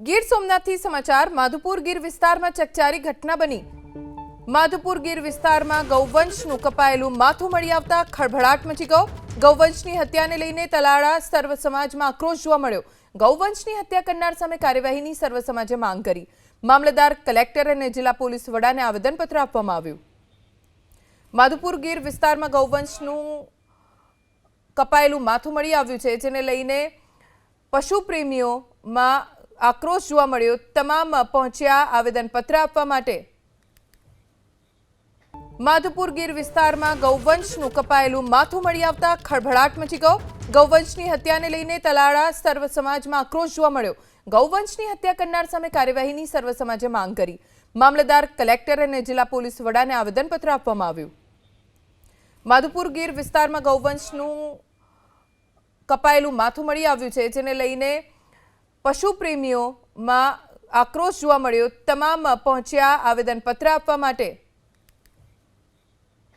ગીર સોમનાથથી સમાચાર માધુપુર ગીર વિસ્તારમાં ચકચારી ઘટના બની। માધુપુર ગીર વિસ્તારમાં ગૌવંશનું કપાયેલું માથું મળી આવતા ખળભળાટ મચી ગયો। ગૌવંશની હત્યાને લઈને તલાળા સર્વ સમાજમાં આક્રોશ જોવા મળ્યો। ગૌવંશની હત્યા કરનાર સામે કાર્યવાહીની સર્વ સમાજે માંગ કરી। મામલતદાર, કલેક્ટર અને જિલ્લા પોલીસ વડાને આવેદનપત્ર આપવામાં આવ્યું। માધુપુર ગીર વિસ્તારમાં ગૌવંશનું કપાયેલું માથું મળી આવ્યું છે, જેને લઈને પશુ પ્રેમીઓમાં આક્રોશ જોવા મળ્યો। તમામ પહોંચ્યા આવેદનપત્ર આપવા માટે। માધુપુર ગીર વિસ્તારમાં ગૌવંશનું કપાયેલું માથું મળી આવતા ખળભળાટ મચી ગયો। ગૌવંશની હત્યાને લઈને તલાળા સર્વ સમાજમાં આક્રોશ જોવા મળ્યો। ગૌવંશની હત્યા કરનાર સામે કાર્યવાહીની સર્વ સમાજે માંગ કરી। મામલતદાર, કલેક્ટર અને જિલ્લા પોલીસ વડાને આવેદનપત્ર આપવામાં આવ્યું। માધુપુર ગીર વિસ્તારમાં ગૌવંશનું કપાયેલું માથું મળી આવ્યું છે, જેને લઈને પશુ પ્રેમીઓમાં આક્રોશ જોવા મળ્યો। તમામ પહોંચ્યા આવેદનપત્ર આપવા માટે।